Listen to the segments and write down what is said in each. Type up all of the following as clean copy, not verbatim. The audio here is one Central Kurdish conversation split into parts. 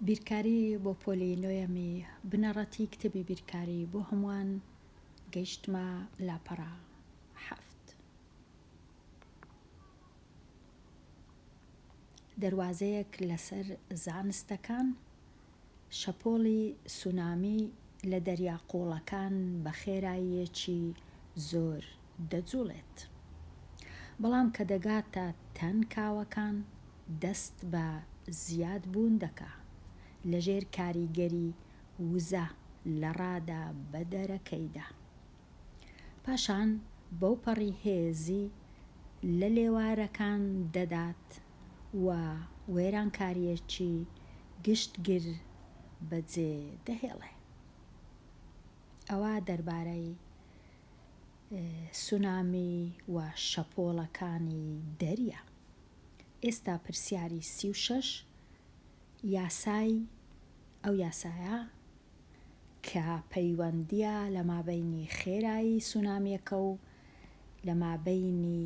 بیرکاری بۆ پۆلی نوێمی بنەڕەتی کتێبی بیرکاری بۆ هەمووان گەیشتمە لاپەڕە 7. دەواازەیەک لەسەر زانستەکان، شەپۆڵی سونامی لە دەریا قوڵەکان بە خێراییەکی زۆر دەجوڵێت، بەڵام کە دەگاتە تەن کاوەکان دەست بە زیادبوون دەکا لەژێر کاریگەری وزە لە ڕادا بە دەرەکەیدا. پاشان بەو پەڕی هێزی لە لێوارەکان دەدات و وێرانکاریەکی گشتگر بەجێ دەهێڵێ. ئەوە دەربارەی سونامی و شەپۆڵەکانی دەریە. ئێستا پرسیاری 36 یاسای ئەو یاسایە کە پەیوەندیە لە مابەینی خێرایی سونامیەکە و لە مابەینی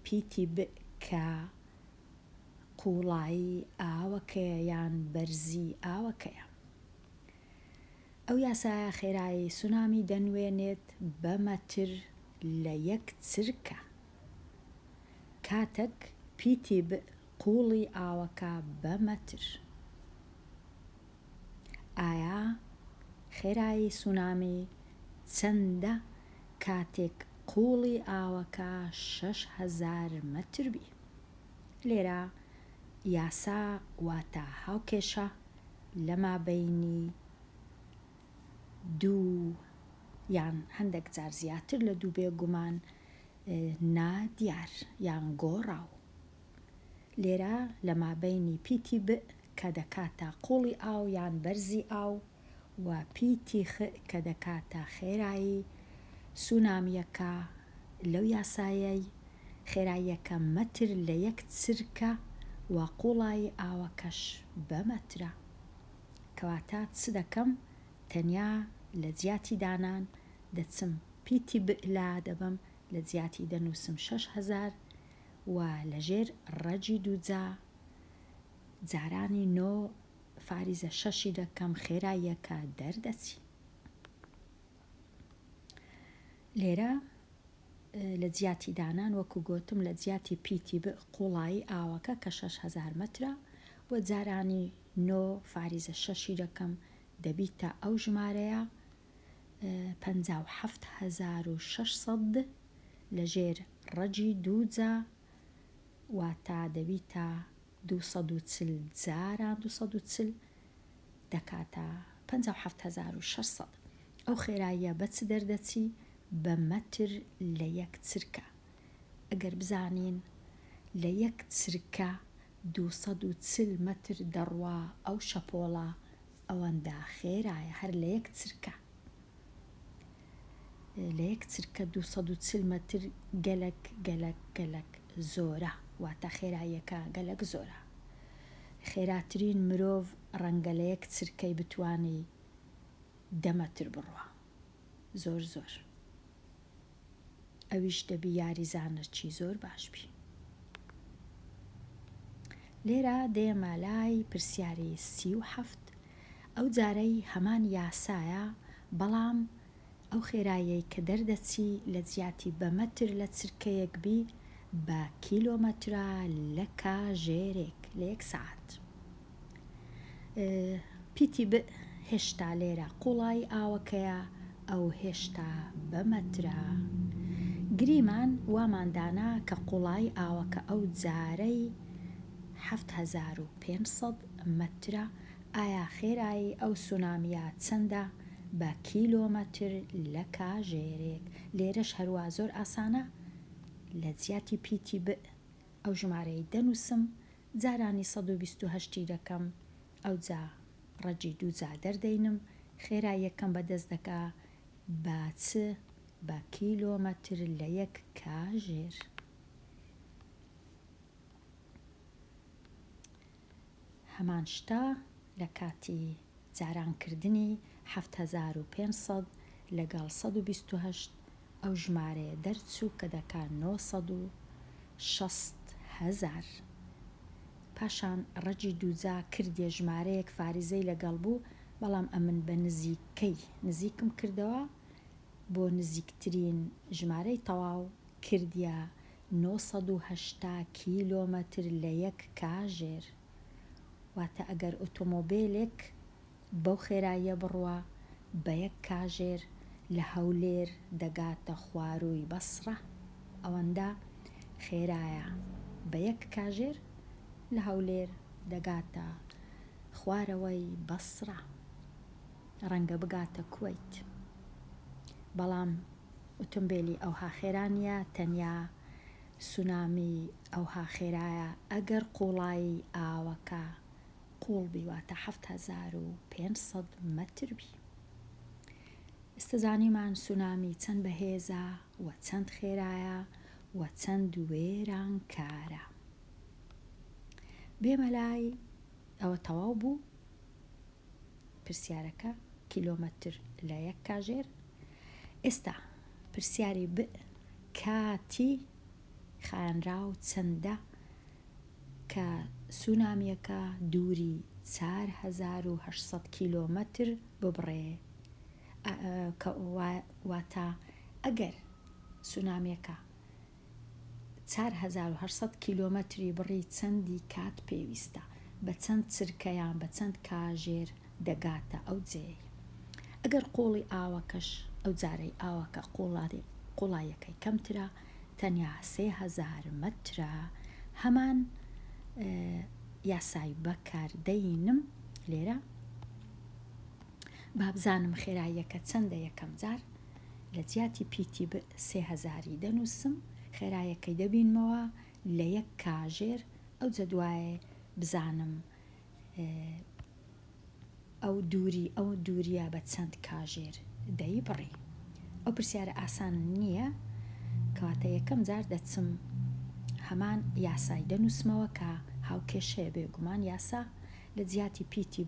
پیتی کە قوڵایی ئاوەکەیە یان بەرزی ئاوەکەیە. ئەو یاسایە خێرایی سونامی دەنوێنێت بە مەتر لە 1 چرکە، کاتێک پیتی قوڵی ئاوەکە بە مەتر. ئایا خێرایی سونامی چەندە کاتێک قوڵی ئاوەکە 6000 مەتر بی؟ لێرە یاسا واتە هاوکێشە لە مابەینی دوو یان هەندێک جار زیاتر لە دوو بێگومان نادیار یان گۆڕاو. لێرە لە مابەینی پیتی کە دەکاتە قوڵی ئاو یان بەرزی ئاو و پیتی کە دەکاتە خێرایی سونامیەکە، لەو یاسایەی خێراییەکە مەتر لە 1 چرکە و قوڵایی ئاوەکەش بە مەترە. کەواتە چ دەکەم؟ تەنیا لە جیاتی دانان دەچم پیتی لا دەبم، لە جیاتی دەنووسم 6000 و لەژێر ڕەجی دووجا جارانی 9 فاریزە 6 دەکەم، خێراییەکە دەردەچی. لێرە لە جیاتی دانان وەکو گوتم لە جیاتی پیتی قوڵایی ئاوەکە کە 6000 مەترە و جارانی 9 فاریزە 6 دەکەم، دەبیتە ئەو ژمارەیە 57600 لەژێر ڕەجی دووجا واتە دەبیتە 240 جاران 240 دەکاتە 57600. ئەو خێراییە بە چ دەردەچی؟ بە مەتر لە 1 چرکە. ئەگەر بزانین لە 1 چرکە 240 مەتر دەڕوا ئەو شەپۆڵە، ئەوەندە خێرایە هەر لە 1 چرکە. لە 1 چرکە 240 مەتر گەلک گەلک گەلک زۆرە، واتە خێراییەکە گەلک زۆرە. خێراترین مرۆڤ ڕەنگە لە 1 چرکەی بتوانی 10 مەتر بڕوا، زۆر زۆر. ئەویش دەبی یاریزانەکی زۆر باش بی. لێرە دێمە لای پرسیاری 37. ئەو جارەی هەمان یاسایە، بەڵام ئەو خێراییەی کە دەردەچی لە جیاتی بە مەتر لە چرکەیەک بی بە کیلۆمەترە لە کاژێرێک لە 1 سعات. پیتی هێشتا لێرە قوڵایی ئاوەکەیە، ئەو هێشتا بە مەترە. گریمان واماندانا کە قوڵایی ئاوەکە ئەو جارەی 7500 مەترە. ئایا خێرایی ئەو سونامیە چەندە؟ بە کیلۆمەتر لە کاژێرێک. لێرەش هەروە زۆر ئاسانە، لە جیاتی پیتی ئەو ژمارەی دەنووسم، جارانی 128 دەکەم، ئەو جا ڕەجی دووجا دەردەینم، خێراییەکەم بەدەست دەکا بە چ؟ بە کیلۆمەتر لە 1 کاژێر. هەمان شتە لە کاتی جارانکردنی 7500 لەگەڵ 128 ئەو ژمارەیە دەرچوو کە دەکات 960000. پاشان ڕەجی دووجا کردێ ژمارەیەک فاریزەی لەگەڵ بوو، بەڵام ئەمن بە نزیکم کردەوە بۆ نزیکترین ژمارەی تەواو کردیا 980 کیلۆمەتر لە یەک کاژێر. واتە ئەگەر ئۆتۆمۆبیلێک بەو خێراییە بڕوە بە یەک کاژێر لە هەولێر دەگاتە خوارووی بەسڕە، ئەوەندە خێرایە بە یەک کاژێر لە هەولێر دەگاتە خوارەوەی بەسڕە، ڕەنگە بگاتە کوێیت. بەڵام ئۆتۆمبیلی ئەوها خێرانیە، تەنیا سونامی ئەوها خێرایە ئەگەر قوڵایی ئاوەکە قوڵ بیواتە 7500 مەتر بی. ئێستا زانیمان سونامی چەند بەهێزە و چەند خێرایە و چەند وێران کارە. بێمە لای ئەوە تەواو بوو پرسیارەکە کیلۆمەتر لە یەک کاژێر. ئێستا پرسیاری کاتی خانراو چەندە کە سونامیەکە دووری 4800 کیلۆمەتر ببڕێ. واتە ئەگەر سونامیەکە 4800 کیلۆمەتری بڕی چەندی کات پێویستە، بە چەند چرکەیان بە چەند کاژێر دەگاتە ئەو جێی. ئەگەر قوڵی ئاوەکەش ئەو جارەی ئاوەکە قوڵایەکەی کەمترە، تەنیا 3000 مەترە. هەمان یاسای بەکاردەینم لێرە بابزانم خێراییەکە چەندە. یەکەم جار لە جیاتی پیتی 3000 دەنووسم، خێراییەکەی دەبینمەوە لە یەک کاژێر، ئەو جە دوایێ بزانم ئەو دووریە بە چەند کاژێر دەی بڕی. ئەو پرسیارە ئاسان نییە، کەواتە یەکەم جار دەچم هەمان یاسای دەنووسمەوە کە هاوکێشەیە بێگومان یاسا لە جیاتی پیتی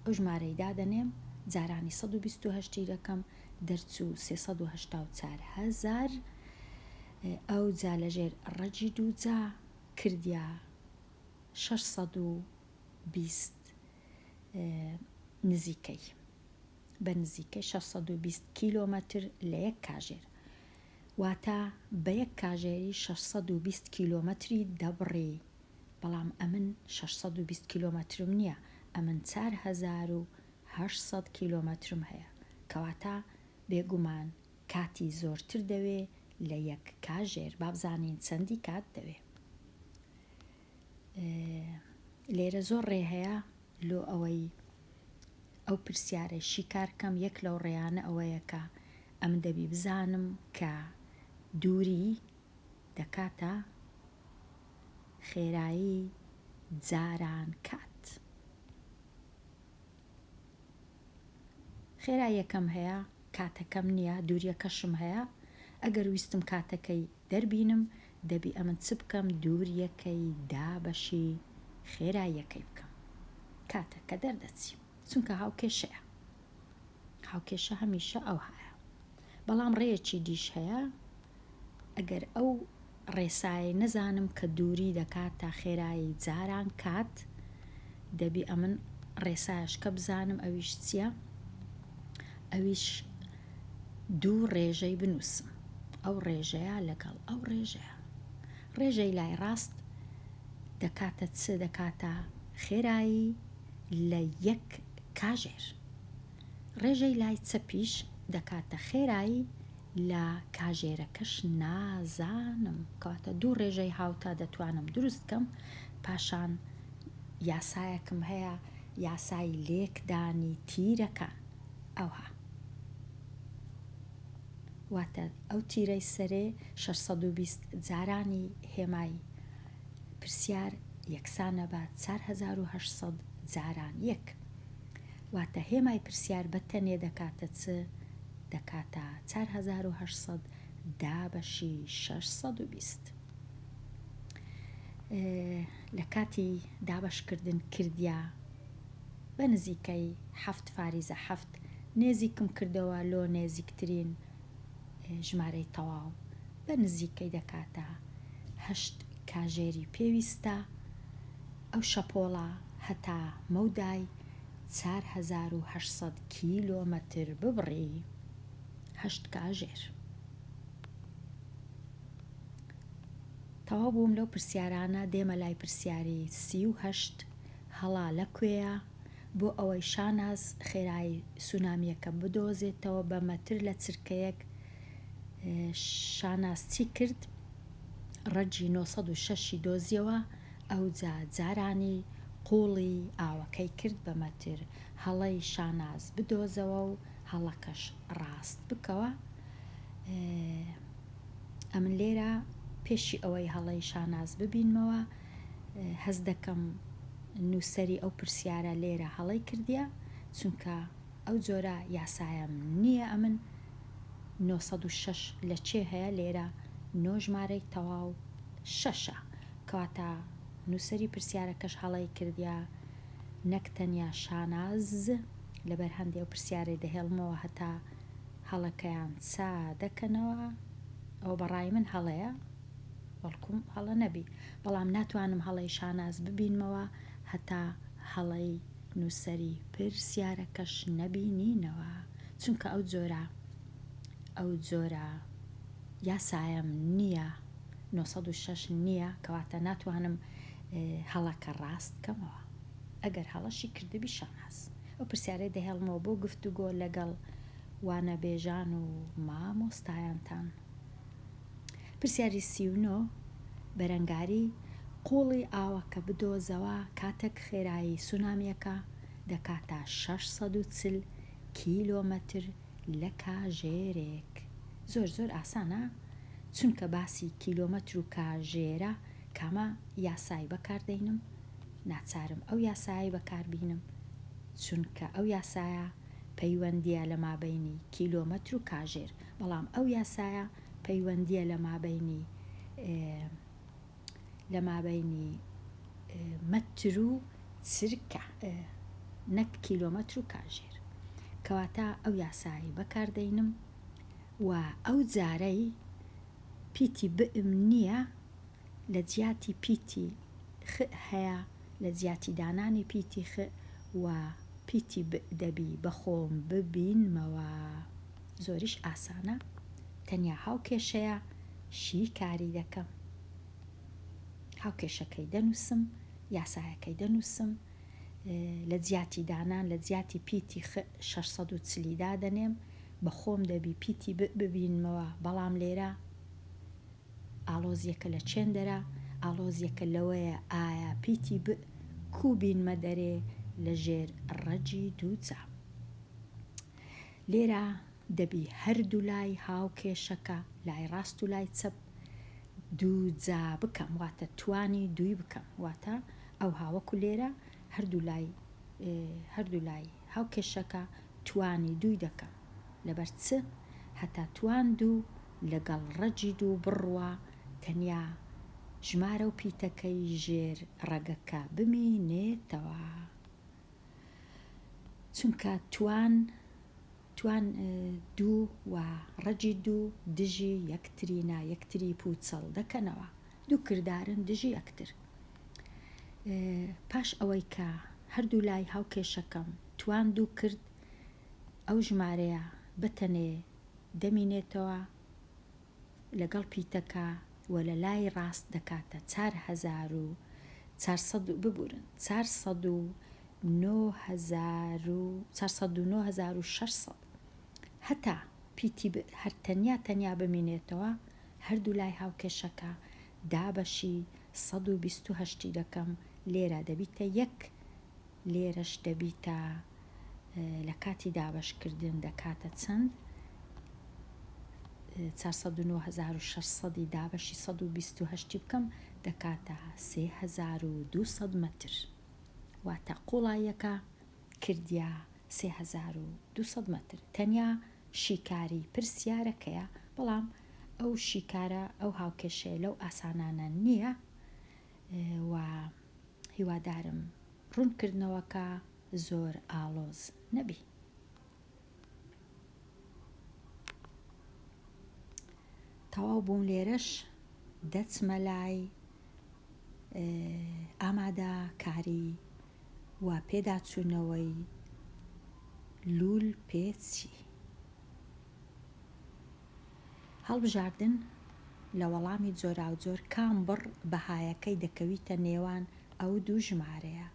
ئەو ژمارەی دادەنێم، جارانی 128 دەکەم، دەرچوو 384,000. ئەو جا لەژێر ڕەجی دووجا کردیا 620 نزیکەی بە نزیکەی 620 کیلۆمەتر لە یەک کاژێر. واتە بە یەک کاژێری 620 کیلۆمەتری دەبڕی، بەڵام ئەمن 620 کیلۆمەترم نییە، ئەمن 4800 کیلۆمەترم هەیە، کەواتە بێگومان کاتی زۆرتر دەوێ لە یەک کاژێر. بابزانین چەندی کات دەوێ. لێرە زۆر ڕێ هەیە لۆ ئەوەی ئەو پرسیارەی شیکارکەم. یەک لەو ڕێیانە ئەوەیە کە ئەم دەبی بزانم کە دووری دەکاتە خێرایی جاران کات. خێراییەکەم هەیە، کاتەکەم نییە، دووریەکەشم هەیە. ئەگەر ویستم کاتەکەی دەربینم، دەبی ئەمن چ بکەم؟ دووریەکەی دابەشی خێراییەکەی بکەم کاتەکە دەردەچی، چونکە هاوکێشەیە. هاوکێشە هەمیشە ئەو هەیە. بەڵام ڕێیەکی دیش هەیە، ئەگەر ئەو ڕێسایی نەزانم کە دووری دەکاتە خێرایی جاران کات، دەبی ئەمن ڕێسایشکە بزانم. ئەویش چییە؟ ئەویش دوو ڕێژەی بنووسم. ئەو ڕێژەیە لەگەڵ ئەو ڕێژەیە. ڕێژەی لای ڕاست دەکاتە چ؟ دەکاتە خێرایی لە یەک کاژێر. ڕێژەی لای چەپیش دەکاتە خێرایی لە کاژێرەکەش نازانم، کەواتە دوو ڕێژەی هاوتا دەتوانم دروست بکەم. پاشان یاسایەکم هەیە، یاسای لێکدانی تیرەکان. ئەوها واتە ئەو تیرەی سەرێ 620 جارانی هێمای پرسیار یەکسانە بە 4800 جاران یەک. واتە هێمای پرسیار بەتەنێ دەکاتە چ؟ دەکاتە 4800 دابەشی 620. لە کاتی دابەشکردن کردیا بە نزیکەی 7 فاریزە 7 نێزیکم کردەوە لۆ نێزیکترین ژمارەی تەواو، بە نزیکەی دەکاتە 8 کاژێری پێویستە ئەو شەپۆڵە هەتا مەودای 4800 کیلۆمەتر ببڕی 8 کاژێر. تەواو بووم لەو پرسیارانە، دێمە لای پرسیاری 38 هەڵا لەکوێیە بۆ ئەوەی شاناز خێرایی سونامیەکە بدۆزێتەوە بە مەتر لە چرکەیەک. شاناز چی کرد؟ ڕەجی 906 دۆزیەوە، ئەو جارانی قوڵی ئاوەکەی کرد بە مەتر. هەڵەی شاناز بدۆزەوە و هەڵەکەش ڕاست بکەوە. ئەمن لێرە پێشی ئەوەی هەڵەی شاناز ببینمەوە هەز دەکەم نووسەری ئەو پرسیارە لێرە هەڵەی کردیە، چونکە ئەو جۆرە یاسایەم نییە. ئەمن 906 لە چێ هەیە؟ لێرە 9 ژمارەی تەواو 6ە، کەواتە نووسەری پرسیارەکەش هەڵەی کردیا نەک تەنیا شاناز لەبەر هەندێک پرسیارێ دەهێڵمەوە هەتا هەڵەکەیان چا دەکەنەوە. ئەو بەڕای من هەڵەیە، بەڵکوم هەڵە نەبی، بەڵام ناتوانم هەڵەی شاناز ببینمەوە هەتا هەڵەی نووسەری پرسیارەکەش نەبینینەوە، چونکە ئەو جۆرە یاسایم نییە، 906 نییە، کەواتە ناتوانم هەڵەکە ڕاست کەمەوە ئەگەر هەڵەشی کردبی شاناز. ئەو پرسیارەی دەهێڵمەوە بۆ گفتوگۆ لەگەڵ وانەبێژان و مامۆستایانتان. پرسیاری 39 بەرەنگاری قوڵی ئاوەکە بدۆزەوە کاتێک خێرایی سونامیەکە دەکاتە 640 کیلۆمەتر لە کاژێرێک. زۆر ئاسانە، چونکە باسی کیلۆمەتر و کاژێرە کامە یاسای بەکاردەینم، ناچارم ئەو یاسایی بەکاربینم، چونکە ئەو یاسایە پەیوەندیە لە مابەینی کیلۆمەتر و کاژێر، بەڵام ئەو یاسایە پەیوەندیە لە مابەینی مەتر و چرکە، نەک کیلۆمەتر و کاژێر. کەواتە ئەو یاسایی بەکاردەینم و ئەو جارەی پیتی بئم نییە، لە جیاتی پیتی خ هەیە، لە جیاتی دانانی پیتی خ و پیتی دەبی بەخۆم ببینمەوە. زۆریش ئاسانە، تەنیا هاوکێشەیە شیکاری دەکەم، هاوکێشەکەی دەنووسم، یاسایەکەی دەنووسم، لە جیاتی دانان لە جیاتی پیتی خ 640 دادەنێم، بەخۆم دەبی پیتی ببینمەوە، بەڵام لێرە ئالۆزیەکە لە چێندەرە؟ ئالۆزیەکە لەوەیە ئایا پیتی کوبینمە دەرێ لە ژێر ڕەجی دووجا. لێرە دەبی هەردوو لای هاوکێشەکە، لای ڕاست و لای چەپ دووجا بکەم، واتە توانی دووی بکەم، واتە ئەو هاوەکو لێرە هەردوو لای هاوکێشەکە توانی دووی دەکەم، لەبەر چ؟ هەتا توان دوو لەگەڵ ڕەجی دوو بڕوە تەنیا ژمارە و پیتەکەی ژێر ڕەگەکە بمینێتەوە، چونکە توان دوو و ڕەجی دوو دژی یەکترینا، یەکتری پوچەڵ دەکەنەوە، دوو کردارن دژی یەکتر. پاش ئەوەی کە هەردوو لای هاوکێشەکەم توان دوو کرد، ئەو ژمارەیە بەتەنێ دەمینێتەوە لەگەڵ پیتەکە و لە لای ڕاست دەکاتە 4,400 ببورن 409,600 هەتا پیتی هەر تەنیا بمینێتەوە، هەردوو لای هاوکێشەکە دابەشی 128 دەکەم، لێرە دەبیتە 1، لێرەش دەبیتە لە کاتی دابەشکردن دەکاتە چەند؟ 409,600 دابەشی 128 بکەم دەکاتە 3200 مەتر، واتە قوڵایەکە کردیا 3200 مەتر. تەنیا شیکاری پرسیارەکەیە، بەڵام ئەو شیکارە ئەو هاوکێشەیە لەو ئاسانانە نییە و هیوادارم ڕوونکردنەوەکە زۆر ئاڵۆز نەبی. تەواو بووم لێرەش دەچمە لای ئامادەکاری و پێداچوونەوەی لول پێچی. هەڵبژاردن لە وەڵامی جۆراوجۆر کام بڕ بەهایەکەی دەکەویتە نێوان ئەو دوو ژمارەیە،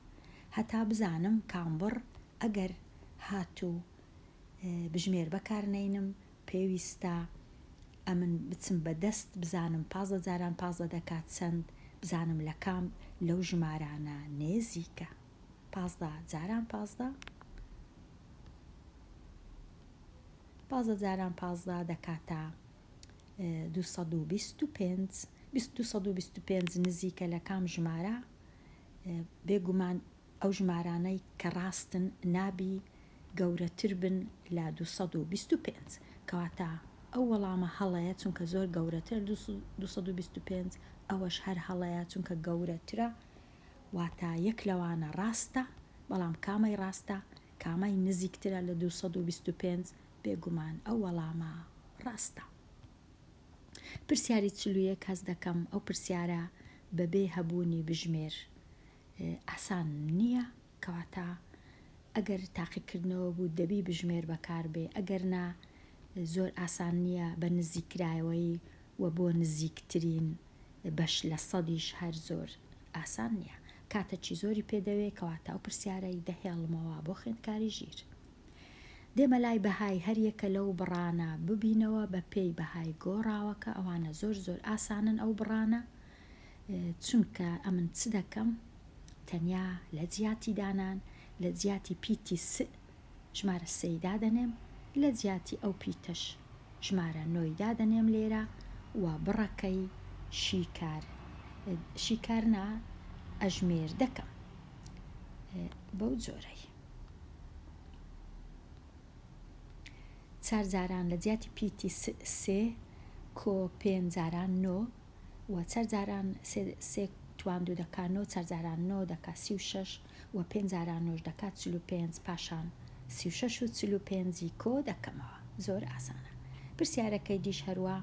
هەتا بزانم کام بڕ ئەگەر هاتوو بژمێر بەکارنەینم پێویستە ئەمن بچم بەدەست بزانم 15 جاران 15 دەکات چەند، بزانم لە کام لەو ژمارانە نێزیکە. 15 جاران 15 جاران 15 دەکاتە 225. 225 نزیکە لە کام ژمارە؟ بێگومان ئەو ژمارانەی کە ڕاستن نابی گەورەتر بن لە 225، کەواتە ئەو وەڵامە هەڵەیە چونکە زۆر گەورەتر 225، ئەوەش هەر هەڵەیە چونکە گەورەترە، واتە یەک لەوانە ڕاستە، بەڵام کامەی ڕاستە، کامەی نزیکترە لە 225، بێگومان ئەو وەڵامە ڕاستە. پرسیاری 41 هەست دەکەم. ئەو پرسیارە بەبێ هەبوونی بژمێر ئاسان نییە، کەواتە ئەگەر تاقیکردنەوە بوو دەبی بژمێر بەکاربێ، ئەگەر نا زۆر ئاسان نییە بە نزیکرایەوەی و بۆ نزیکترین بەش لە سەدیش هەر زۆر ئاسان نییە، کاتەکی زۆری پێدەوێت، کەواتە ئەو پرسیارەی دەهێڵمەوە بۆ خوێندکاری ژیر. دێمە لای بەهای هەریەکە لەو بڕانە ببینەوە بە پێی بەهای گۆڕاوەکە، ئەوانە زۆر زۆر ئاسانن ئەو بڕانە، چونکە ئەمن چ دەکەم تەنیا لە جیاتی دانان لە جیاتی پیتی ژمارە سەیدا دەنێم، لە جیاتی ئەو پیتەش ژمارە نۆیدا دەنێم لێرە، و بڕەکەی شیکارنا ئەژمێر دەکەم بەو جۆرەی. 4 جاران لە جیاتی پیتی 3 کۆ 5 جاران 9 و 4 جاران 3 توان 2 دەکات 9، 4 جاران 9 دەکات 36 و 5 جاران 9 دەکات 45، پاشان 36 و 45 کۆ دەکەمەوە. زۆر ئاسانە. پرسیارەکەی دیش هەروە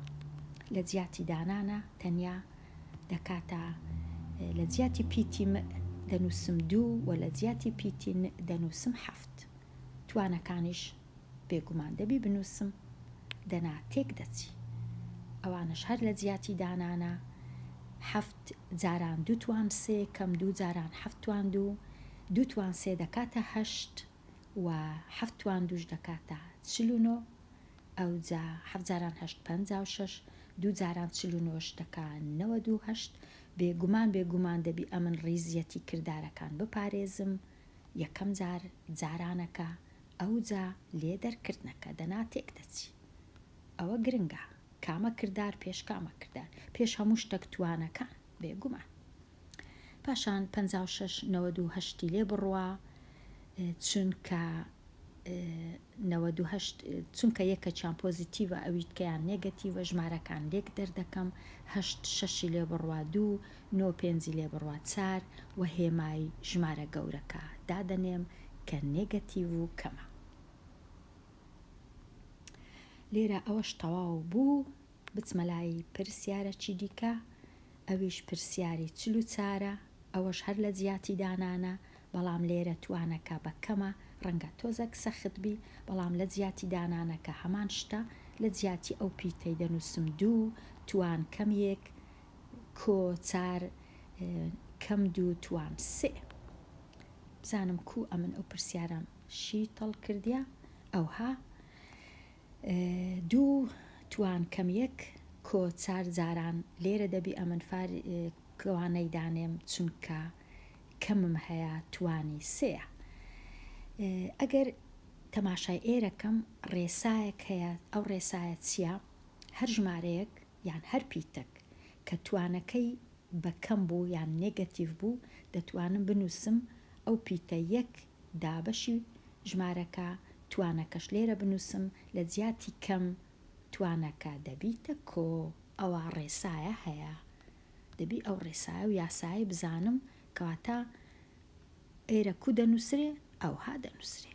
لە جیاتی دانانە، تەنیا دەکاتە لە جیاتی پیتی دەنووسم 2 و لە جیاتی پیتی دەنووسم 7. توانەکانیش بێگومان دەبی بنووسم، دەنا تێک دەچی. ئەوانش هەر لە جیاتی دانانە. 7 جاران 2 توان 3 کەم 2 جاران 7 توان 2، 2 توان 3 دەکاتە 8 و 7 توان 2 دەکاتە 49، ئەو جا 7 جاران 8 56، 2 جاران 49 دەکات 98. بێگومان دەبی ئەمن ڕیزیەتی کردارەکان بپارێزم. یەکەم جارانەکە ئەو جا لێ دەرکردنەکە دەنا تێک دەچی. ئەوە گرنگە، کامە کردار پێش کامە کردار، پێش هەموو شتێک توانەکان بێگومان. پاشان 56 98 لێ بڕوە، چونکە یەکەچیان پۆزیتیڤە ئەویتکەیان نێگەتیڤە، ژمارەکان لێک دەردەکەم. 8 6 لێ بڕوە 2، 9 5 لێ بڕوە 4 و هێمای ژمارە گەورەکە دادەنێم کە نێگەتیڤ و کەمە. لێرە ئەوەش تەواو بوو. بچمە لای پرسیارەکی دیکە، ئەویش پرسیاری 44، ئەوەش هەر لە جیاتی دانانە، بەڵام لێرە توانەکە بە کەمە، ڕەنگە تۆزێک سەخت بی، بەڵام لە جیاتی دانانەکە هەمان شتە، لە جیاتی ئەو پیتەی دەنووسم 2 توان کەم 1 کۆ 4 کەم 2 توان 3. بزانم کو ئەمن ئەو پرسیارم شی تەڵ کردیا. ئەوها 2 توان کەم 1 کۆ 4 جاران لێرە دەبی ئەمن کەوانەی دانێم چونکە کەمم هەیە توانی 3. ئەگەر تەماشای ئێرەکەم ڕێسایەک هەیە، ئەو ڕێسایە چییە؟ هەر ژمارەیەک یان هەر پیتەک کە توانەکەی بە کەم بوو یان نێگەتیڤ بوو، دەتوانم بنووسم ئەو پیتە 1 دابەشی ژمارەکە، توانەکەش لێرە بنووسم، لە جیاتی کەم توانەکە دەبیتە کۆ. ئەوە ڕێسایە هەیە، دەبی ئەو ڕێسایە و یاسایی بزانم، کەواتە ئێرە کو دەنووسرێ؟ ئەوها دەنووسرێ.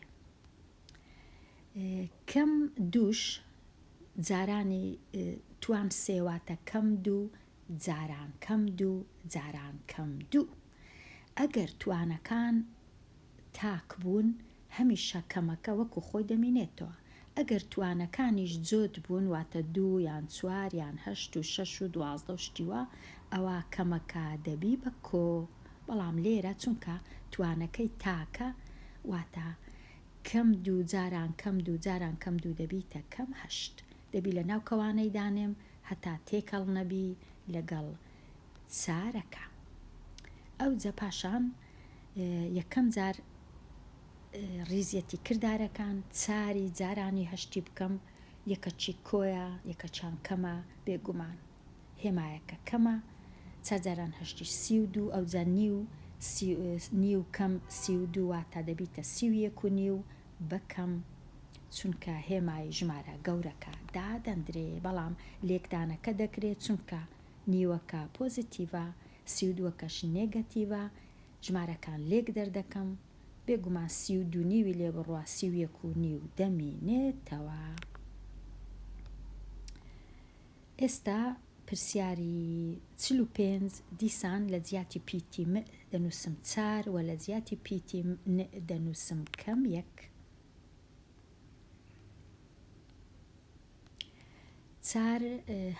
کەم 2 جارانی توان 3 واتە کەم 2 جاران کەم 2 جاران کەم 2. ئەگەر توانەکان تاک بوون هەمیشە کەمەکە وەکو خۆی دەمینێتەوە. ئەگەر توانەکانیش جۆت بوون واتە 2 یان 4 یان 8 و 6 و 12 شتیوە ئەوە کەمەکە دەبی بە کۆ. بەڵام لێرە چونکە توانەکەی تاکە واتە کەم 2 جاران کەم 2 جاران کەم 2 دەبیتە کەم 8 دەبی لە ناو کەوانەی دانێم هەتا تێکەڵ نەبی لەگەڵ چارەکە. ئەو جە پاشان یەکەم جار ریزیەتی کردارەکان چاری جارانی هەشتی بکەم یەکەچی کۆیە یەکەچان کەمە بێگومان هێمایەکە کەمە 4 جاران هەشتی 32 ئەو جە نیو کەم 32 واتە دەبیتە 31.5 بەکەم چونکە هێمای ژمارە گەورەکە دادەندرێ بەڵام لێکدانەکە دەکرێت چونکە نیوەکە پۆزیتیڤە 32کەش نێگەتیڤە ژمارەکان لێک دەردەکەم بێگومان 32 نیوی لێ بڕوا 31.5 دەمینێتەوە. ئێستا پرسیاری 45 دیسان لە جیاتی پیتی م دەنووسم 4 و لە جیاتی پیتی ن دەنووسم کەم 1. 4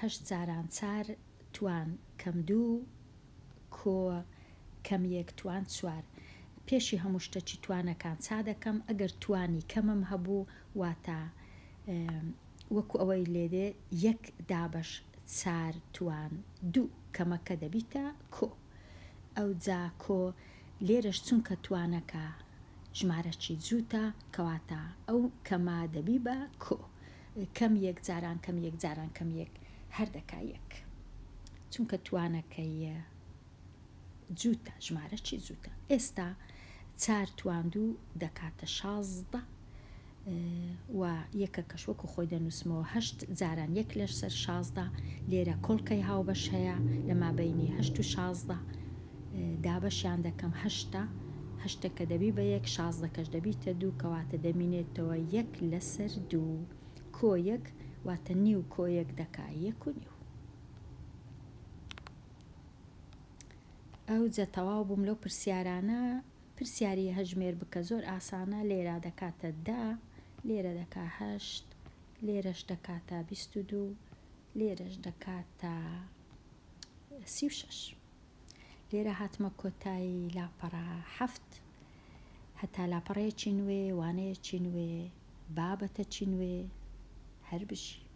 8 جاران 4 توان کەم 2 کۆ کەم 1 توان 4 پێشی هەموو شتەکی توانەکان چا دەکەم ئەگەر توانی کەمم هەبوو واتە وەکو ئەوەی لێدێ 1 دابەش 4 توان 2 کەمەکە دەبیتە کۆ. ئەو جا کۆ لێرەش چونکە توانەکە ژمارەکی جووتە کەواتە ئەو کەما دەبی بە کۆ. کەم 1 جاران کەم 1 جاران کەم 1 هەردەکا 1 چونکە توانەکەی جووتە ژمارەکی جووتە. ئێستا 4 توان 2 دەکاتە 16 و یەکە کەش وەکو خۆی دەنووسمەوە 8 جاران 1 لەش سەر 16 لێرە کۆڵکەی هاوبەش هەیە لە مابەینی 8 و 16 دابەشیان دەکەم 8کە دەبی بە 1 16کەش دەبیتە 2 کەواتە دەمینێتەوە 1 لەسەر 2 کۆ 1 واتە نیو کۆ 1 دەکا 1.5. ئەو جە تەواو بووم لەو پرسیارانە. پرسیاری هەژمێر بکە زۆر ئاسانە لێرە دەکاتە 10 لێرە دەکا 8 لێرەش دەکاتە 22 لێرەش دەکاتە 36 لێرە هاتمە کۆتایی لاپەڕە 7 هەتا لاپەڕەیەکی نوێ وانەیەکی نوێ بابەتەکی نوێ هەر بژی.